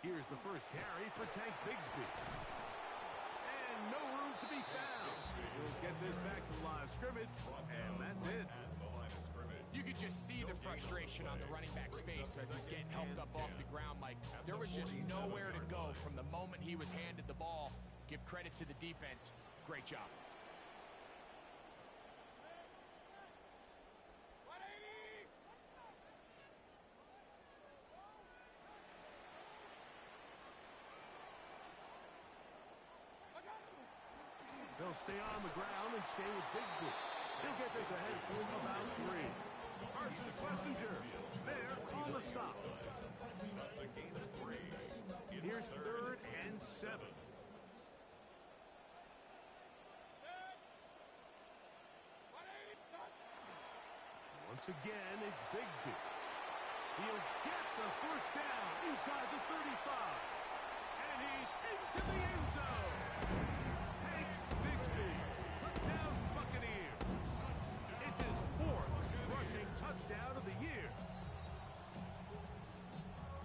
Here's the first carry for Tank Bigsby. And no room to be found. He'll get this back to the line of scrimmage, and that's it. You could just see the frustration on the running back's face as he's getting helped up off the ground, Mike. There was just nowhere to go from the moment he was handed the ball. Give credit to the defense. Great job. They'll stay on the ground and stay with Bigsby. He'll get this ahead for about 3. Parsons Schlesinger there on the stop. That's a gain of 3. Here's 3rd and 7. Once again, it's Bigsby. He'll get the first down inside the 35. And he's into the end zone. Hank Bigsby took down Buccaneers. It's his 4th rushing touchdown of the year.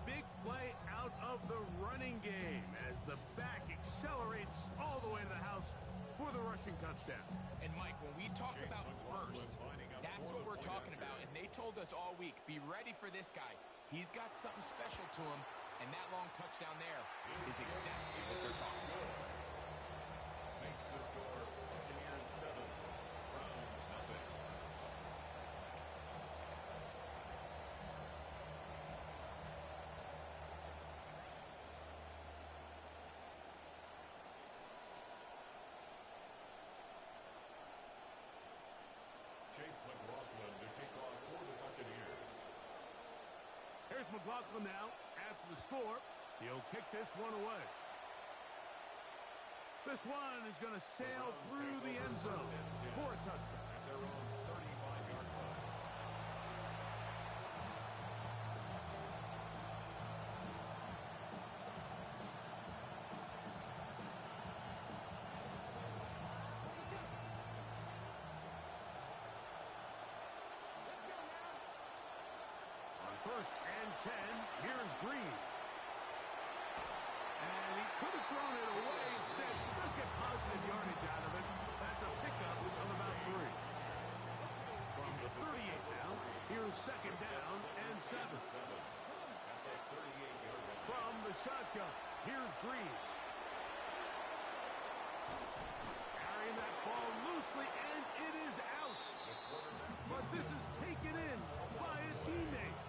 Big play out of the running game as the back accelerates all the way to the house for the rushing touchdown. And Mike, when we talk about burst, that's what we're talking about. And they told us all week, be ready for this guy. He's got something special to him, and that long touchdown there is exactly what they're talking about. Makes the score Buccaneers 7, Browns nothing. Chase McLaughlin to kick off for the Buccaneers. Here's McLaughlin now after the score. He'll kick this one away. This one is going to sail through the end zone for a touchdown. At their own 35-yard line. On 1st and 10, here's Green. And he could have thrown it away. Instead, he does get positive yardage out of it. That's a pickup of about 3. From the 38 now, here's 2nd down and 7. From the shotgun, here's Green. Carrying that ball loosely, and it is out. But this is taken in by a teammate.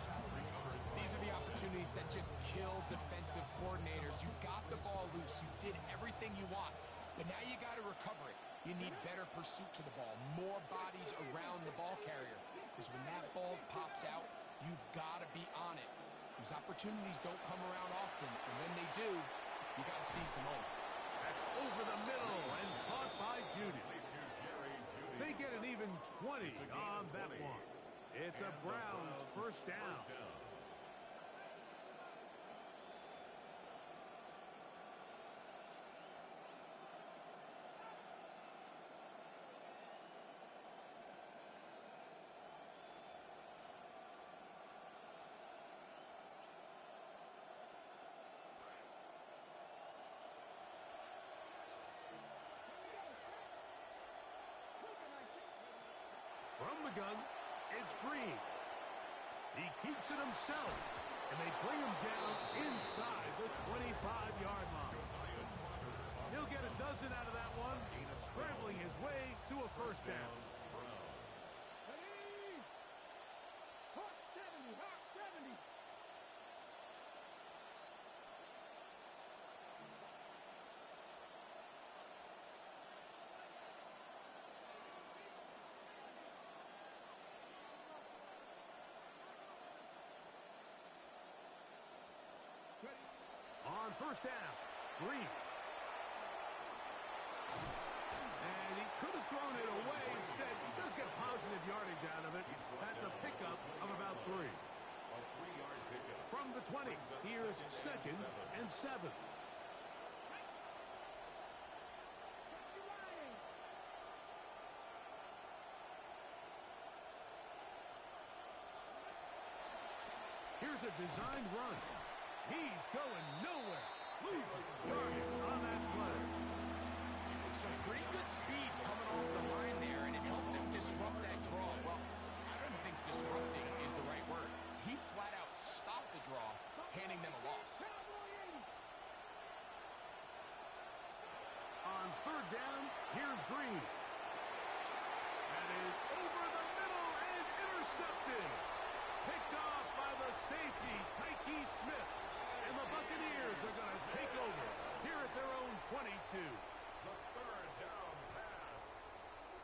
These are the opportunities that just kill defensive coordinators. You got the ball loose. You did everything you want. But now you got to recover it. You need better pursuit to the ball, more bodies around the ball carrier. Because when that ball pops out, you've got to be on it. These opportunities don't come around often. And when they do, you got to seize the moment. That's over the middle and caught by Judy. They get an even 20 on that one. It's a Browns first down. From the gun, it's Green. He keeps it himself, and they bring him down inside the 25-yard line. He'll get a dozen out of that one, scrambling his way to a first down. On first down, Green. And he could have thrown it away. Instead, he does get positive yardage out of it. That's a pickup of about 3. A 3-yard pickup. From the 20, here's 2nd and 7. Here's a designed run. He's going nowhere. loss. On third down, here's Green. That is over the middle and intercepted. Picked off by the safety, Tyke Smith. And the Buccaneers are going to take over here at their own 22. The third down pass.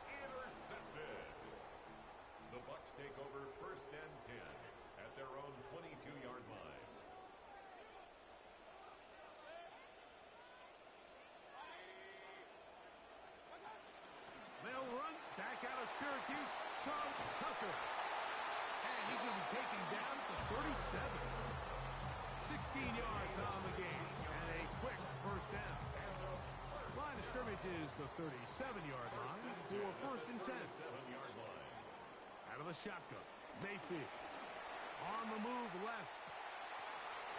Intercepted. The Bucs take over first and 10 at their own 22-yard line. They'll run back out of Syracuse, Sean Tucker. And he's going to be taken down to 37. 16 yards on the game and a quick first down. Line of scrimmage is the 37-yard line for first and 10. 37-yard line. Out of the shotgun, Mayfield. On the move left.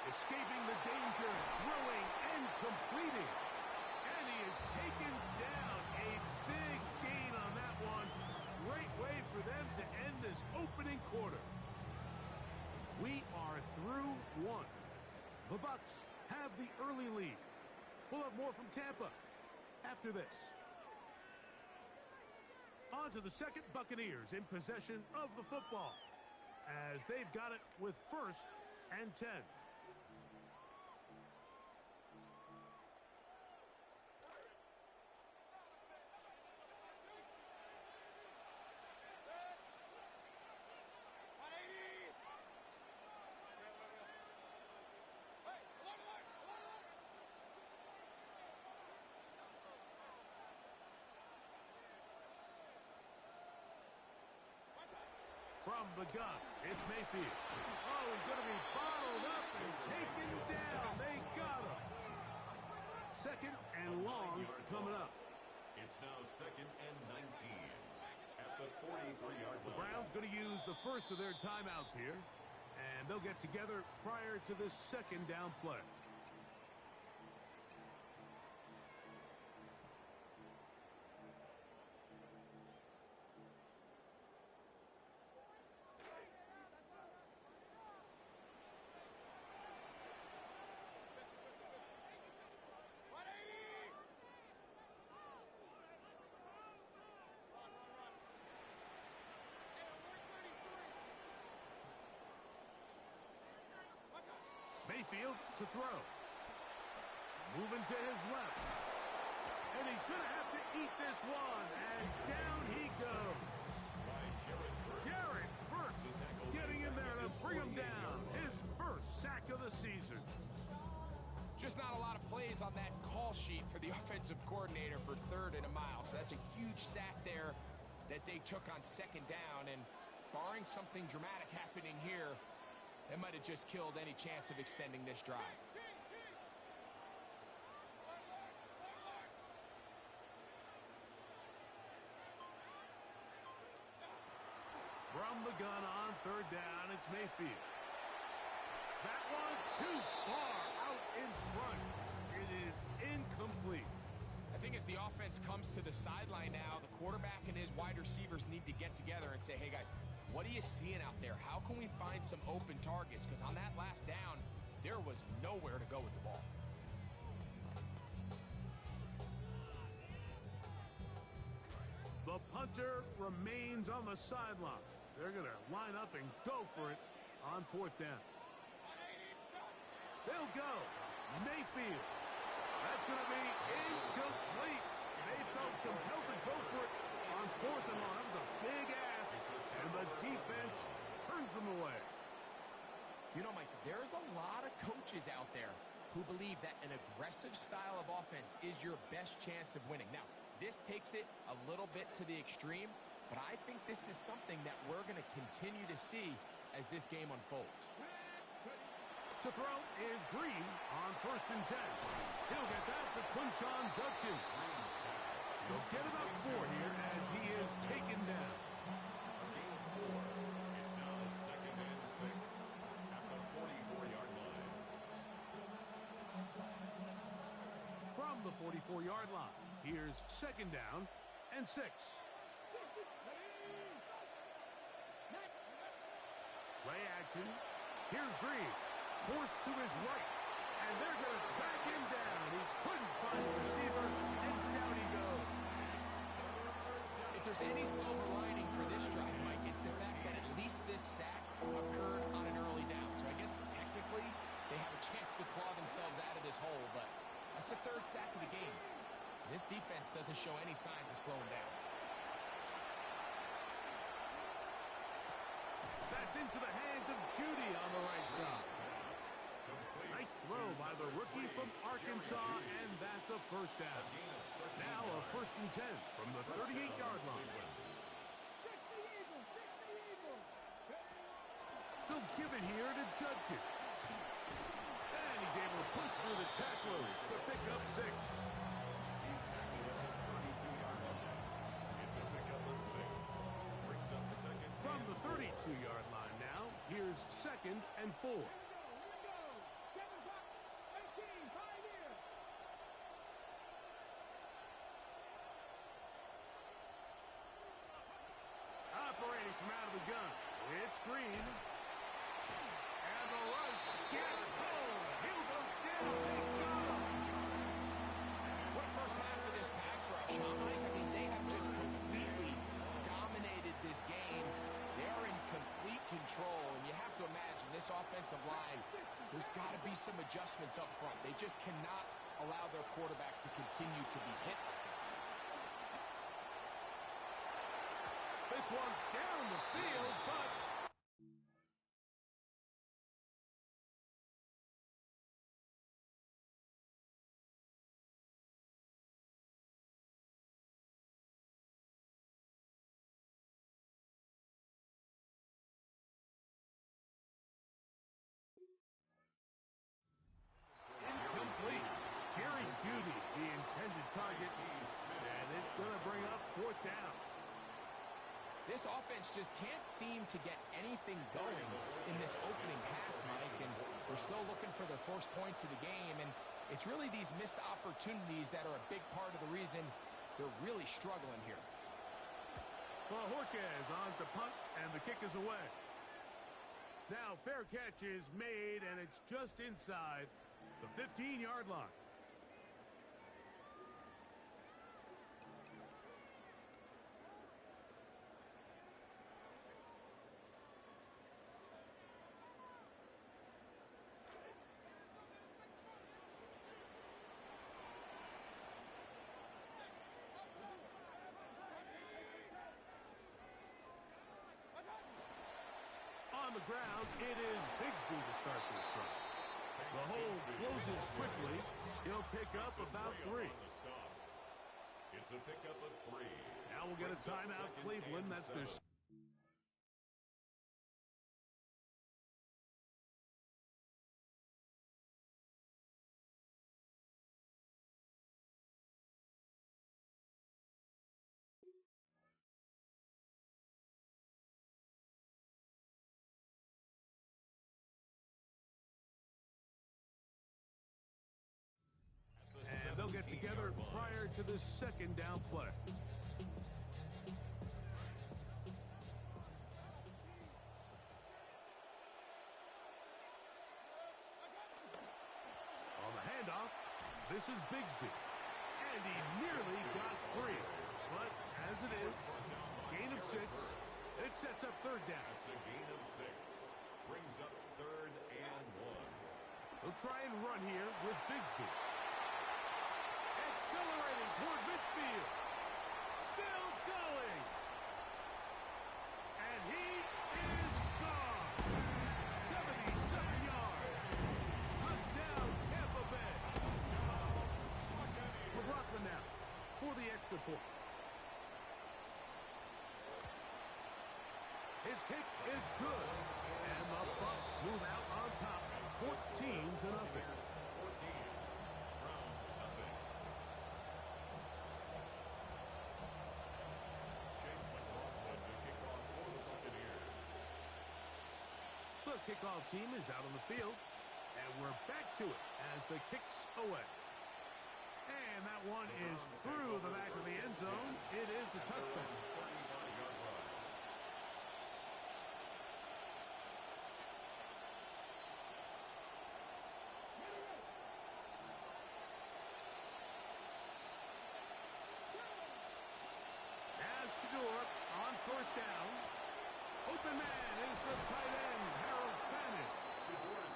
Escaping the danger, throwing and completing. And he is taken down. A big gain on that one. Great way for them to end this opening quarter. We are through one. The Bucs have the early lead. We'll have more from Tampa after this. On to the second, Buccaneers in possession of the football as they've got it with first and 10. From the gun, it's Mayfield. Oh, he's going to be bottled up and taken down. They got him. Second and long coming up. It's now second and 19 at the 43-yard line. The Browns going to use the first of their timeouts here, and they'll get together prior to this second down play. Mayfield to throw. Moving to his left. And he's going to have to eat this one. And down he goes. Garrett first getting in there to bring him down. His first sack of the season. Just not a lot of plays on that call sheet for the offensive coordinator for third and a mile. So that's a huge sack there that they took on second down. And barring something dramatic happening here, that might have just killed any chance of extending this drive. From the gun on third down, it's Mayfield. That one too far out in front. It is incomplete. I think as the offense comes to the sideline now, the quarterback and his wide receivers need to get together and say, hey guys, what are you seeing out there? How can we find some open targets? Because on that last down, there was nowhere to go with the ball. The punter remains on the sideline. They're going to line up and go for it on fourth down. They'll go. Mayfield. That's going to be incomplete. They felt compelled to go for it on fourth and long. That was a big ask, and the defense turns them away. You know, Mike, there's a lot of coaches out there who believe that an aggressive style of offense is your best chance of winning. Now, this takes it a little bit to the extreme, but I think this is something that we're going to continue to see as this game unfolds. To throw is Green on first and 10. He'll get that to Quinshon Judkins. He'll get about 4 here as he is taken down. It's now second and 6 at the 44-yard line. From the 44-yard line, here's second down and 6. Play action. Here's Green. forced to his right. And they're going to track him down. He couldn't find the receiver, and down he goes. If there's any silver lining for this drive, Mike, it's the fact that at least this sack occurred on an early down. So I guess technically they have a chance to claw themselves out of this hole, but that's the third sack of the game. This defense doesn't show any signs of slowing down. That's into the hands of Judy on the right side. Nice throw by the rookie from Arkansas, and that's a first down. Now a 1st and 10 from the 38-yard line. They'll give it here to Judkins. And he's able to push through the tacklers to pick up 6. From the 32-yard line now, here's 2nd and 4. Operating from out of the gun, it's Green. And the rush gets home. He'll go down. They've got him. What a first half of this pass rush, huh, Mike? I mean, they have just completely dominated this game. They're in complete control, and you have to imagine this offensive line, there's got to be some adjustments up front. They just cannot allow their quarterback to continue to be hit like this. This one down the field, but incomplete. Jerry Judy, the intended target, and it's going to bring up 4th down. This offense just can't seem to get anything going in this opening half, Mike, and we're still looking for their first points of the game, and it's really these missed opportunities that are a big part of the reason they're really struggling here. Well, Jorquez on to punt, and the kick is away. Now, fair catch is made, and it's just inside the 15-yard line. On the ground, it is Bigsby to start this drive. The hole closes quickly. He'll pick up about 3. It's a pickup of 3. Now we'll get a timeout, Cleveland. That's their... And they'll get together prior to the 2nd down play. On the handoff, this is Bigsby. And he nearly got free. But as it is, gain of 6. It sets up 3rd down. It's a gain of 6. Brings up 3rd and 1. They'll try and run here with Bigsby. Accelerating toward midfield. Still going. And he is gone. 77 yards. Touchdown, Tampa Bay. McLaughlin now for the extra point. His kick is good. And the Bucs move out on top, 14-0. The kickoff team is out on the field, and we're back to it as the kick's away. And that one is through the back of the end zone. It is a touchdown. open man is the tight end, Harold Fannin.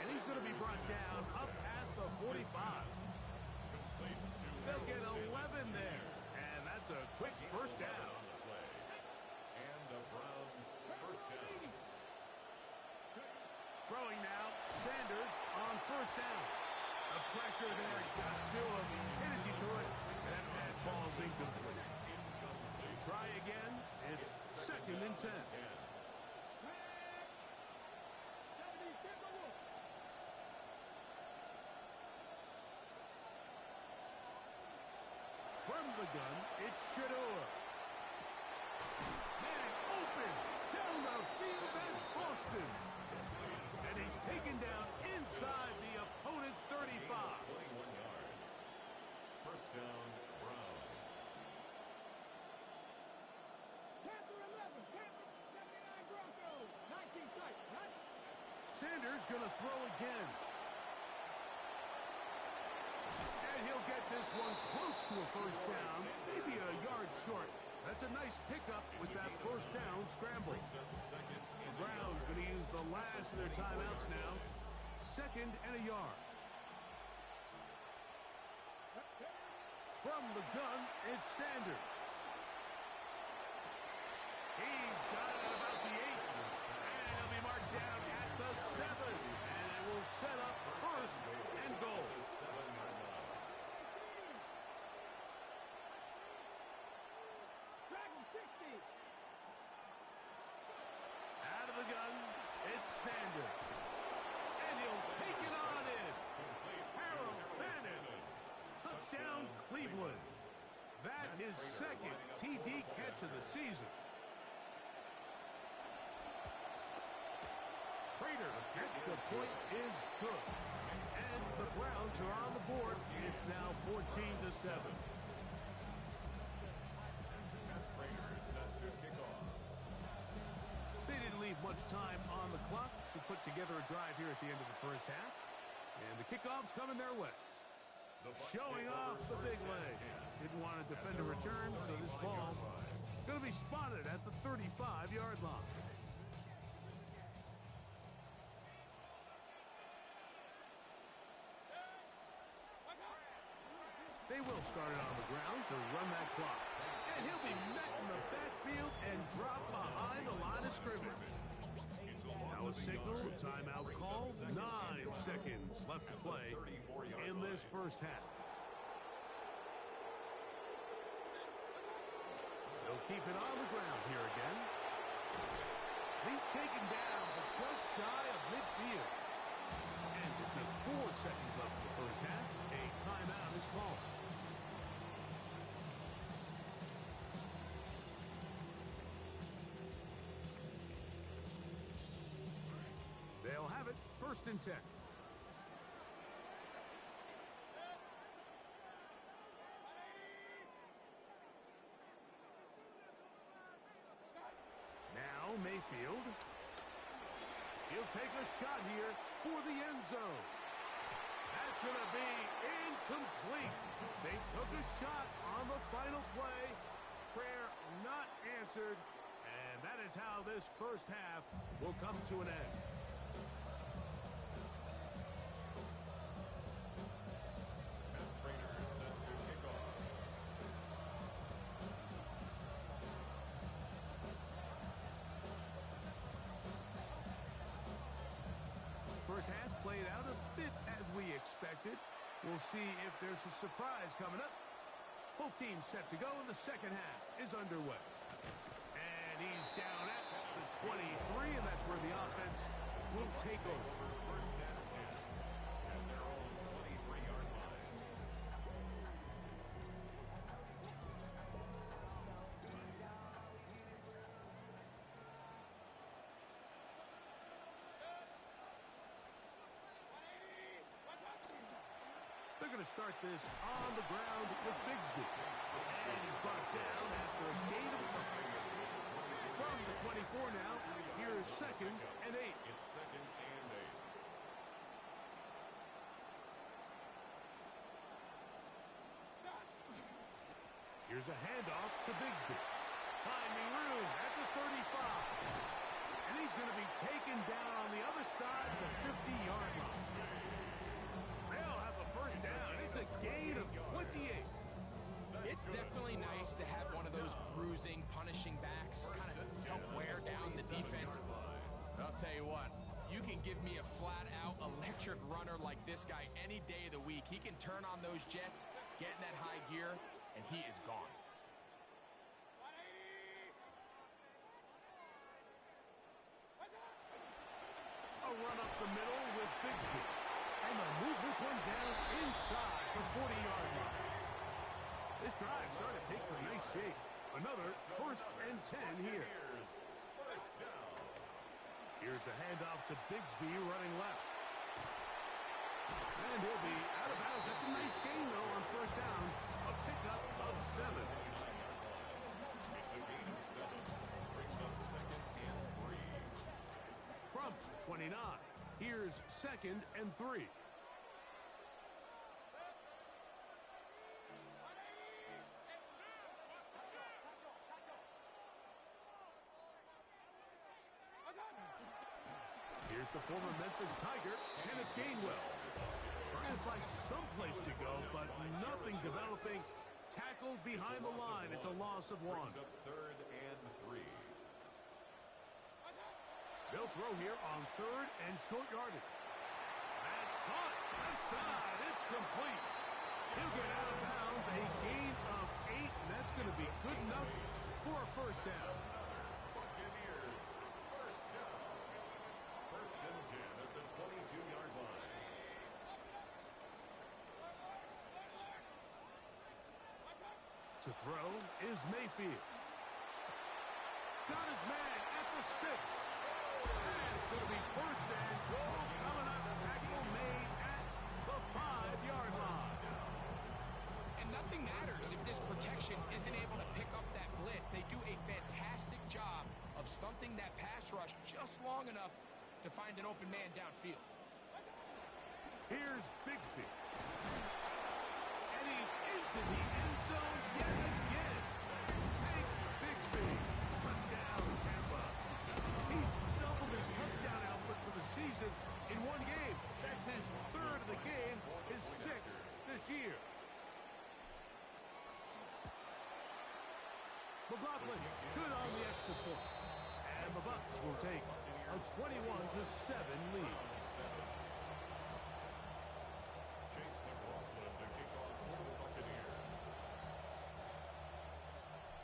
And he's going to be brought down up past the 45. They'll get 11 there. And that's a quick first down. And the Browns first down. Throwing now, Sanders on first down. The pressure there got to him. He's hit as he threw it. And that fastball is incomplete. Try again. It's 2nd and 10. From the gun, it's Shador. Man open. Down the field, that's Boston. And he's taken down inside the opponent's 35. 21 yards. First down, Browns. Sanders going to throw again. And he'll get this one close to a first down, maybe a yard short. That's a nice pickup with that first down scramble. The Browns going to use the last of their timeouts now. 2nd and a yard. From the gun, it's Sanders. He's got it at about the 8. And he'll be marked down at the 7. And it will set up 1st and goal. Out of the gun, it's Sanders. And he'll take it on in. Harold Fannin. Touchdown, Cleveland. That his 2nd TD catch of the season. Prater, extra point is good. And the Browns are on the board. It's now 14-7. They didn't leave much time on the clock to put together a drive here at the end of the first half. And the kickoff's coming their way. Showing off the big leg. Didn't want to defend a return, so this ball going to be spotted at the 35-yard line. They will start it on the ground to run that clock. And he'll be met in the backfield and drop behind the line of scrimmage. Now a signal, timeout call, 9 seconds left to play in this first half. They'll keep it on the ground here again. He's taken down, but just shy of midfield. And with just 4 seconds left in the first half, a timeout is called. They'll have it, 1st and 10. Now Mayfield. He'll take a shot here for the end zone. That's going to be incomplete. They took a shot on the final play. Prayer not answered. And that is how this first half will come to an end. First half played out a bit as we expected. We'll see if there's a surprise coming up. Both teams set to go, and the second half is underway. And he's down at the 23, and that's where the offense will take over. First down at their own 23-yard line. They're going to start this on the ground with Bigsby. And he's brought down after a gain of 2. From the 24 now, here's 2nd and 8. It's 2nd and 8. Here's a handoff to Bigsby. Finding room at the 35. And he's going to be taken down on the other side of the 50-yard line. They'll have the first down. It's a gain of 28. It's definitely nice to have one of those bruising, punishing backs kind of help wear down the defense. I'll tell you what, you can give me a flat-out electric runner like this guy any day of the week. He can turn on those jets, get in that high gear, and he is gone. A run up the middle with Bigsby. And they'll move this one down inside the 40-yard line. This drive starting to take some nice shape. Another 1st and 10 here. Here's a handoff to Bigsby running left. And he'll be out of bounds. That's a nice gain, though, on 1st down. A pickup of 7. It's a gain of 7. Brings up 2nd and 3. From 29, here's 2nd and 3. Here's the former Memphis Tiger, Kenneth Gainwell. Trying to find someplace to go, but nothing developing. Tackled behind the line. It's a loss of 1. Brings up 3rd and 3. They'll throw here on 3rd and short yardage. That's caught. Left side. It's complete. He'll get out of bounds. A gain of 8. And that's going to be good enough for a 1st down. Buccaneers, 1st down. 1st and 10 at the 22-yard line. To throw is Mayfield. Got his man at the 6. And it's going to be 1st and goal coming up. Tackle made at the 5-yard line. And nothing matters if this protection isn't able to pick up that blitz. They do a fantastic job of stunting that pass rush just long enough to find an open man downfield. Here's Bigsby. And he's into the end zone yet again. Hank Bigsby. Touchdown, Tampa. He's doubled his touchdown output for the season in one game. That's his 3rd of the game, his 6th this year. McLaughlin, good on the extra point. And the Bucs will take a 21-7 lead. Chase McLaughlin to kick off for the Buccaneers.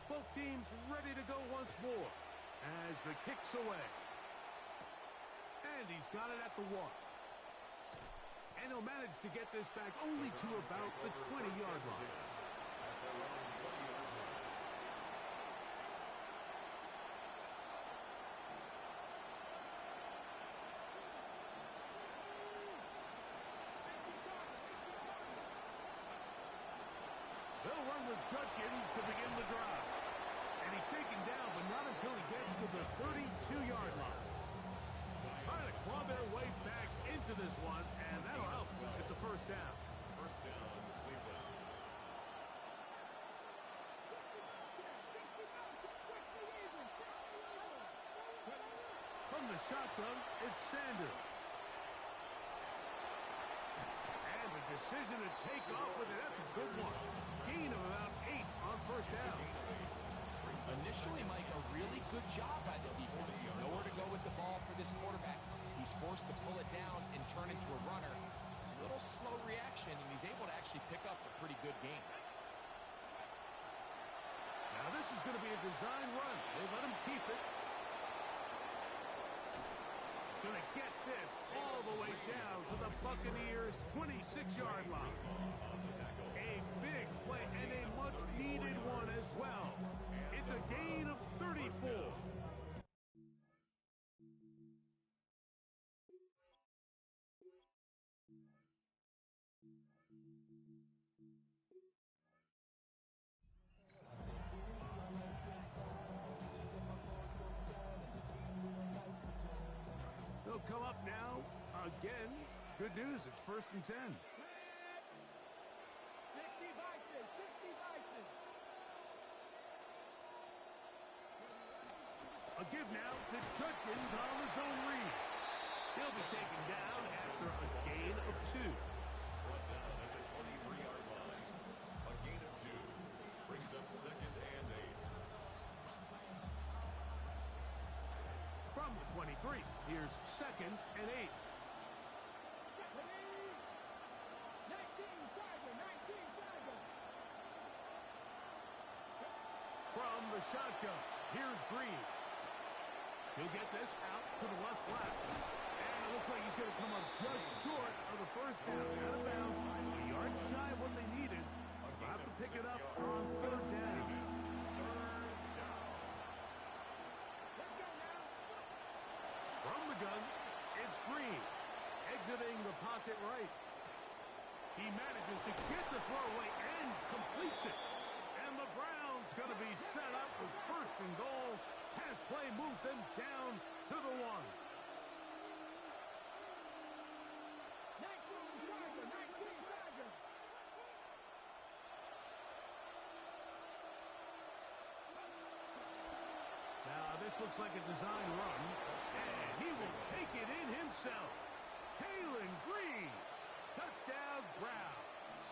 Both teams ready to go once more as the kick's away. And he's got it at the 1. And he'll manage to get this back only to about the 20-yard line. At their own 20-yard line. They'll run with Judkins to begin the drive. And he's taken down, but not until he gets to the 32-yard line. Trying to claw their way back into this one, and that'll help. It's a 1st down. 1st down, Cleveland. From the shotgun, it's Sanders. And the decision to take off with it, that's a good one. Gain of about 8 on 1st down. Initially, Mike, a really good job by the defense. Nowhere to go with the ball for this quarterback. He's forced to pull it down and turn into a runner. A little slow reaction, and he's able to actually pick up a pretty good game. Now this is going to be a design run. They let him keep it. Going to get this all the way down to the Buccaneers' 26-yard line. A big play and a much-needed one as well. It's a gain of 34. They'll come up now again. Good news, it's 1st and 10. A give now to Judkins on the zone read. He'll be taken down after a gain of 2. Brought down at the 23-yard line. A gain of 2 brings up 2nd and 8. From the 23, here's 2nd and 8. From the shotgun, here's Green. He'll get this out to the left flat. And it looks like he's going to come up just short of the first down. Out of bounds, a yard shy of what they needed. They'll have to pick it up on 3rd down. From the gun, it's Green. Exiting the pocket right. He manages to get the throw away and completes it. And the Browns going to be set up with 1st and goal. Pass play moves them down to the 1. Now this looks like a design run, and he will take it in himself. Kalen Green, touchdown Browns.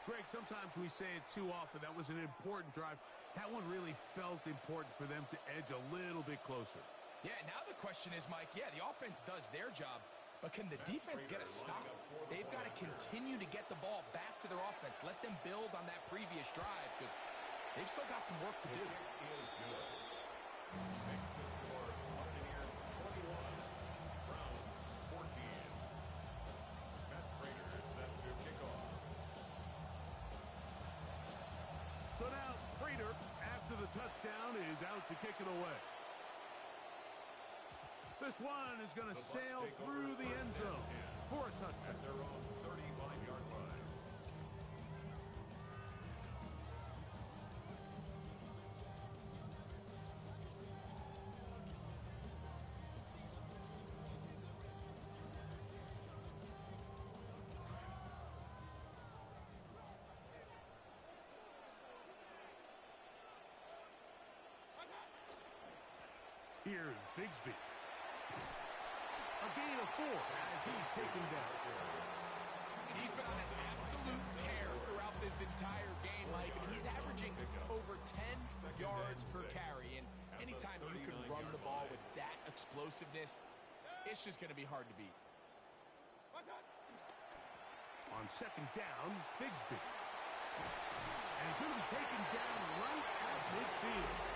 Greg, sometimes we say it too often. That was an important drive. That one really felt important for them to edge a little bit closer. Yeah, now the question is, Mike, yeah, the offense does their job, but can the defense get a stop? They've got to continue to get the ball back to their offense. Let them build on that previous drive because they've still got some work to do. Is good. Makes the score Buccaneers 21, Browns 14. Matt Prater is set to kick off. So now Prater, after the touchdown, is out to kick it away. This one is going to sail through the end zone for a touchdown. At their own 35-yard line. Here's Bigsby. A gain of 4 as he's taken down. And he's been on an absolute tear throughout this entire game, Mike. I mean, he's averaging over 10 yards per carry. And anytime you can run the ball with that explosiveness, it's just going to be hard to beat. On 2nd down, Bigsby. And he's going to be taken down right at midfield.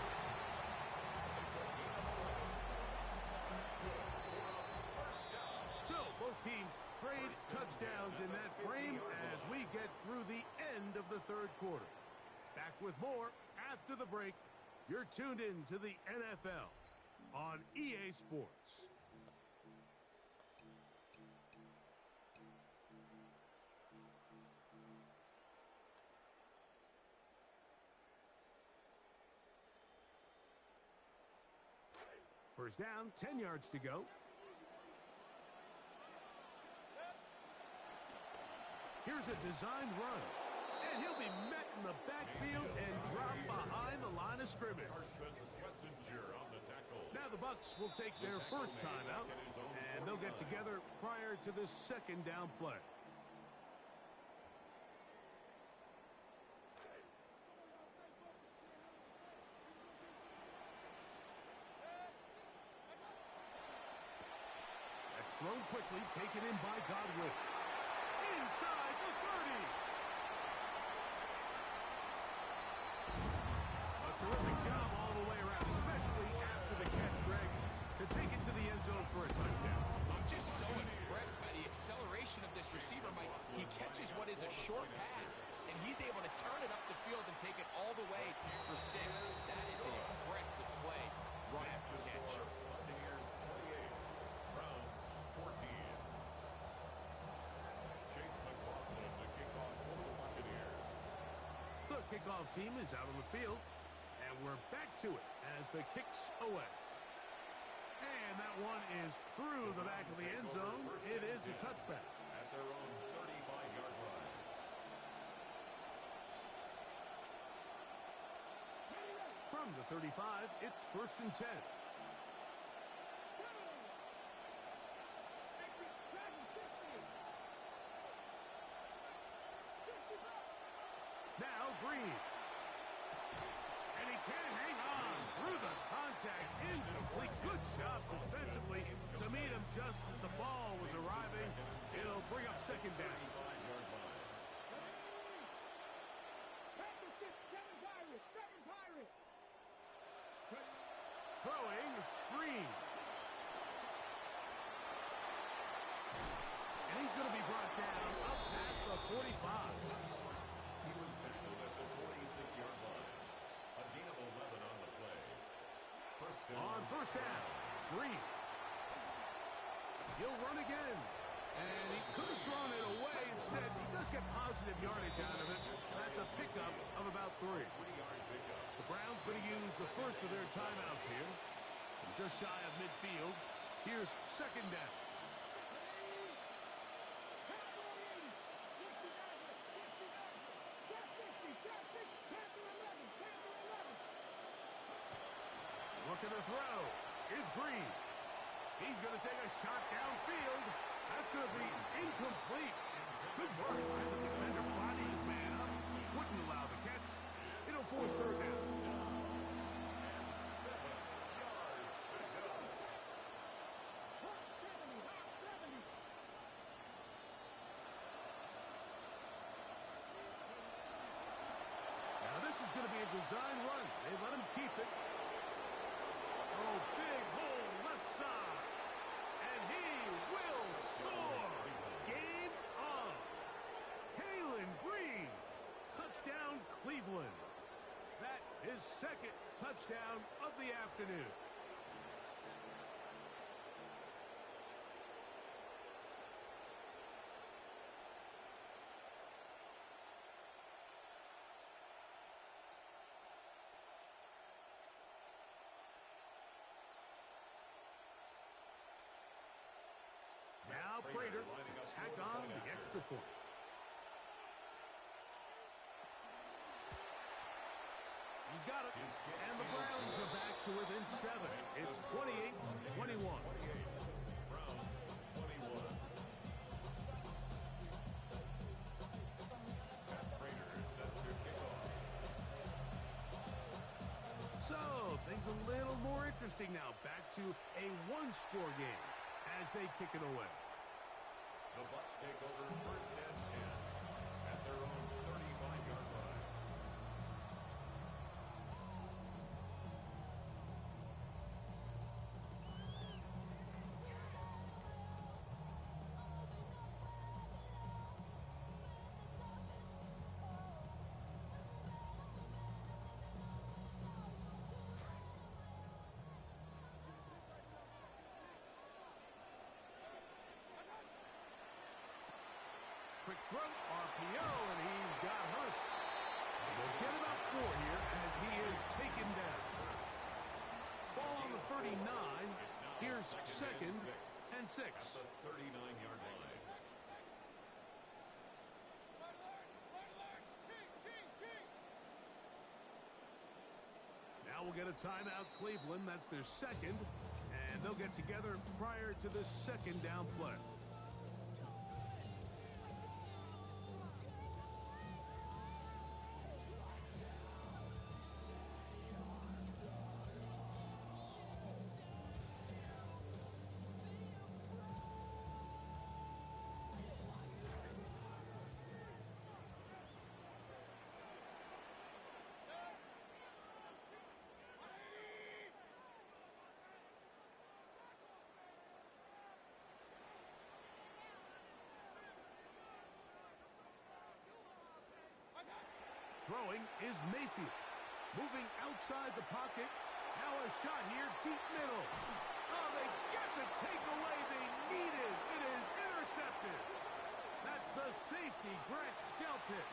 So both teams trade touchdowns in that frame as we get through the end of the 3rd quarter. Back with more after the break. You're tuned in to the NFL on EA Sports. First down, 10 yards to go. Here's a designed run. And he'll be met in the backfield and dropped behind the line of scrimmage. Now the BUCS will take their first timeout, and they'll get together prior to this 2nd down play. That's thrown quickly, taken in by Godwin. Inside the 30. A terrific job all the way around, especially after the catch, Greg, to take it to the end zone for a touchdown. I'm just so impressed by the acceleration of this receiver, Mike. He catches what is a short pass, and he's able to turn it up the field and take it all the way for 6. That is an impressive play. Run after catch. Buccaneers 28, Browns 14. Chase McLaughlin, the kickoff for the Buccaneers. The kickoff team is out on the field, and we're back to it as the kick's away. And that one is through the back of the end zone. It is a touchback. At their own 35-yard line. From the 35, it's 1st and 10. Now Green. And he can't hang on through the contact. Incomplete. Good job defensively to meet him just as the ball was arriving. It'll bring up 2nd down. Throwing, Green. And he's going to be brought down up past the 45. He was tackled at the 46-yard line. A gain of 11 on the play. On 1st down, Green. He'll run again. And he could have thrown it away. Instead, he does get positive yardage out of it. That's a pickup of about 3. 3-yard pickup. The Browns going to use the first of their timeouts here. From just shy of midfield. Here's 2nd down. Looking to throw is Green. He's going to take a shot downfield. That's going to be incomplete. Good work by the defender bodying his man up. Wouldn't allow the catch. It'll force 3rd down. Now this is going to be a design run. They let him keep it. Oh, big hole left side. And he will score. Game on. Kalen Green. Touchdown, Cleveland. That is 2nd touchdown of the afternoon. Now Prater to tack on the extra point. He's got it. And the Browns are back to within 7. It's 28-21. Browns 21. Prater is set to kick off. So, things a little more interesting now. Back to a 1-score game as they kick it away. The Bucs take over 1st and 10 at their own 35-yard line. Quick throw, RPO, and he's got Hurst. They'll get about 4 here as he is taken down. Ball on the 39. Here's 2nd and 6. At the 39-yard line. Now we'll get a timeout, Cleveland. That's their 2nd. And they'll get together prior to the 2nd down play. Throwing is Mayfield. Moving outside the pocket. Now a shot here, deep middle. Oh, they get the takeaway they needed. It is intercepted. That's the safety, Grant Delpit.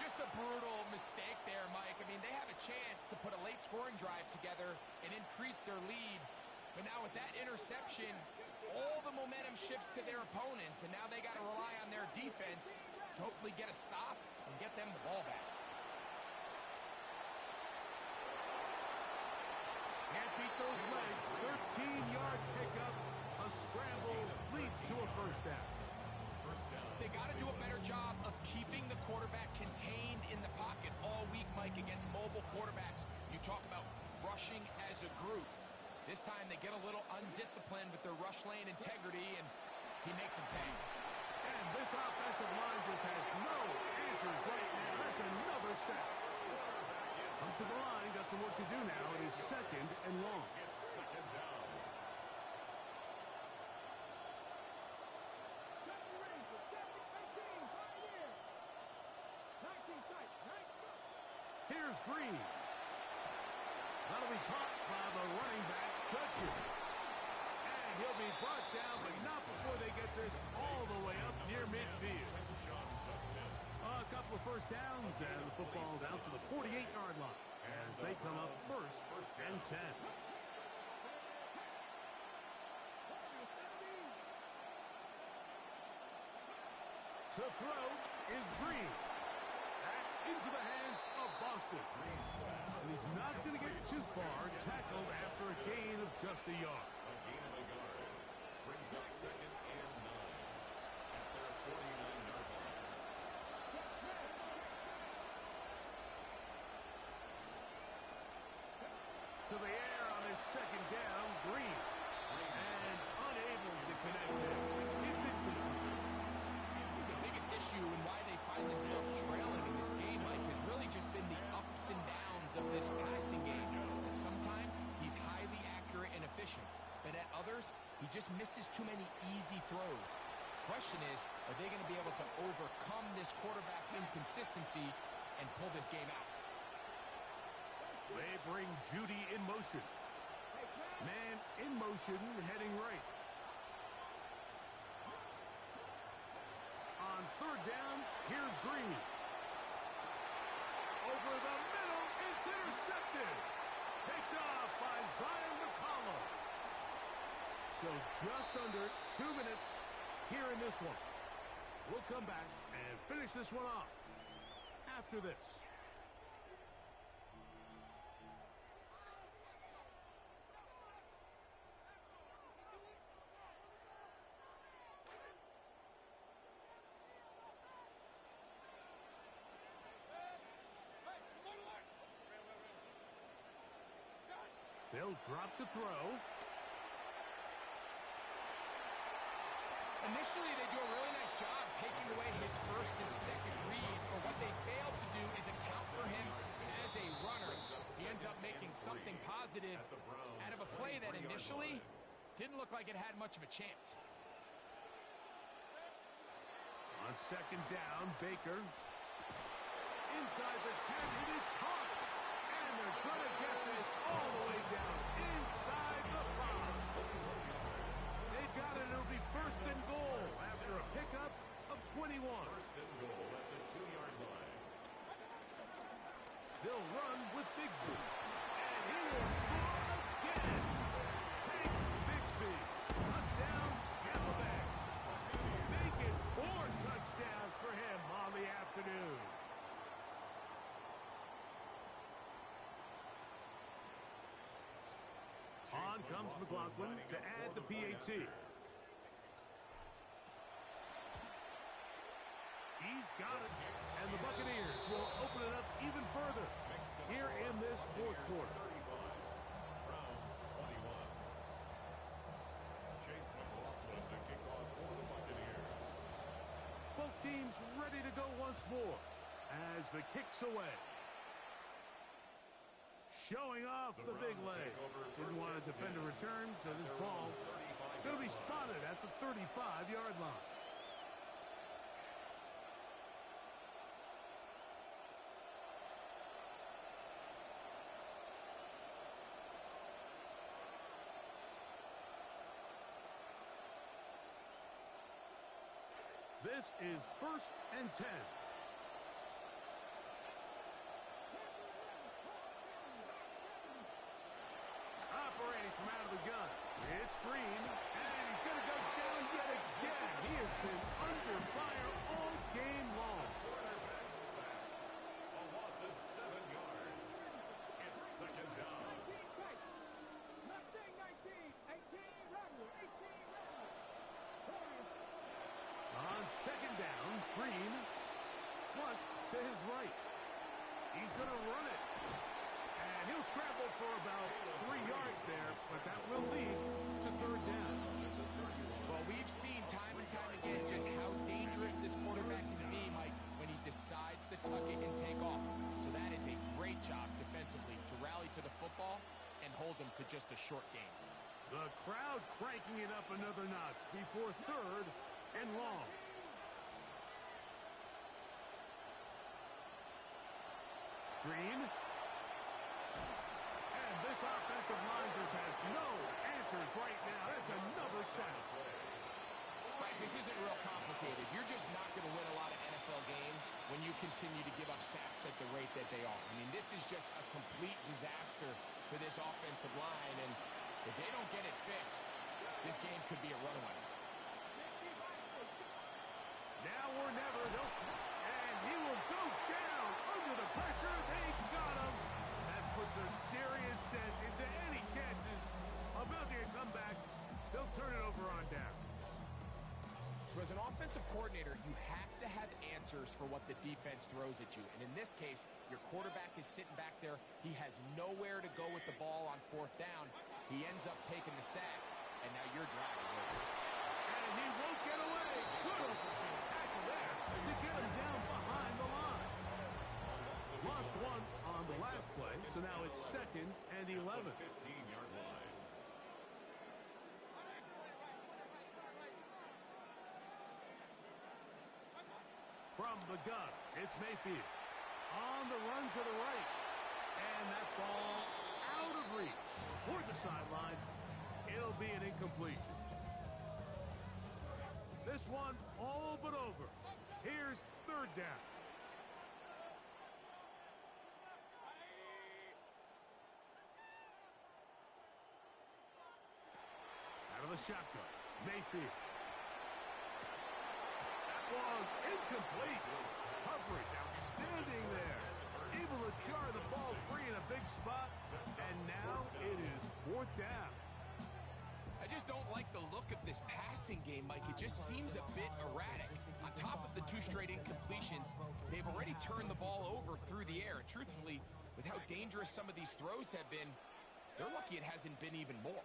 Just a brutal mistake there, Mike. I mean, they have a chance to put a late scoring drive together and increase their lead. But now with that interception, all the momentum shifts to their opponents, and now they got to rely on their defense to hopefully get a stop and get them the ball back. Can't beat those legs. 13-yard pickup. A scramble leads to a first down. They got to do a better job of keeping the quarterback contained in the pocket all week, Mike, against mobile quarterbacks. You talk about rushing as a group. This time they get a little undisciplined with their rush lane integrity, and he makes them pay. And this offensive line just has no answers right now. That's another sack. Up to the line, got some work to do now. It is second and long. Here's Green. That'll be caught by the running back, Judkins. And he'll be brought down, but not before they get this all the way up near midfield. A couple of first downs, and the football's out to the 48-yard line as they come up first and 10. To throw is Green. Into the hands of Boston. And he's not going to get too far. Tackled after a gain of just a yard. A gain of a yard brings up second and 9 at their 49-yard line. To the air on his second down, Green. And unable to connect it. It's incomplete. The biggest issue and why they find themselves trailing in this game, Mike, has really just been the ups and downs of this passing game. And sometimes he's highly accurate and efficient, but at others, he just misses too many easy throws. Question is, are they going to be able to overcome this quarterback inconsistency and pull this game out? They bring Judy in motion. Man in motion, heading right. On third down, here's Green. Over the middle, it's intercepted. Picked off by Zion McCollum. So just under 2 minutes here in this one. We'll come back and finish this one off after this. They'll drop to throw. Initially, they do a really nice job taking away his first and second read, but what they fail to do is account for him as a runner. He ends up making something positive out of a play that initially didn't look like it had much of a chance. On second down, Baker. Inside the 10, it is caught. And they're going to get this all the way down inside the 5. They've got it. It'll be first and goal after a pickup of 21. First and goal at the 2-yard line. They'll run with Bigsby. And he will score again. Hank Bigsby. Touchdown, Tampa Bay. Make it 4 touchdowns for him on the afternoon. On comes McLaughlin to add the PAT. He's got it. And the Buccaneers will open it up even further here in this fourth quarter. Browns 21. Chase McLaughlin to kick off for the Buccaneers. Both teams ready to go once more as the kick's away. Showing off the big leg. Didn't want to defend a return, so this ball going to be spotted at the 35-yard line. This is first and 10. Operating from out of the gun. It's Green, and he's going to go down yet again. He has been under fire all game long. Quarterback sack. A loss of 7 yards. It's second down. for about 3 yards there, but that will lead to third down. Well, we've seen time and time again just how dangerous this quarterback can be, Mike, when he decides to tuck it and take off. So that is a great job defensively to rally to the football and hold him to just a short game. The crowd cranking it up another notch before third and long. Green. And this offensive line just has no answers right now. That's another sack. Right, this isn't real complicated. You're just not going to win a lot of NFL games when you continue to give up sacks at the rate that they are. I mean, this is just a complete disaster for this offensive line, and if they don't get it fixed, this game could be a runaway. Now or never, and he will go down under the pressure. They got him. That puts a serious dent into any chances of building a comeback. They'll turn it over on down. So as an offensive coordinator, you have to have answers for what the defense throws at you. And in this case, your quarterback is sitting back there. He has nowhere to go with the ball on fourth down. He ends up taking the sack, and now your drive is over. And he won't get away. Good tackle there to get him down behind the line. Lost one on the last play, so now it's 2nd and 11. 15-yard line. From the gun, it's Mayfield. On the run to the right. And that ball out of reach. Toward the sideline. It'll be an incompletion. This one all but over. Here's third down. Out of the shotgun. Mayfield. One incomplete. Coverage outstanding there. Able to jar the ball free in a big spot. And now it is 4th down. I just don't like the look of this passing game, Mike. It just seems a bit erratic. On top of the 2 straight incompletions, they've already turned the ball over through the air. And truthfully, with how dangerous some of these throws have been, they're lucky it hasn't been even more.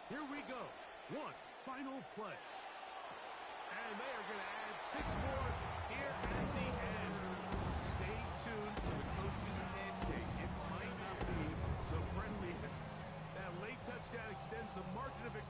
Here we go. One final play. And they are going to add 6 more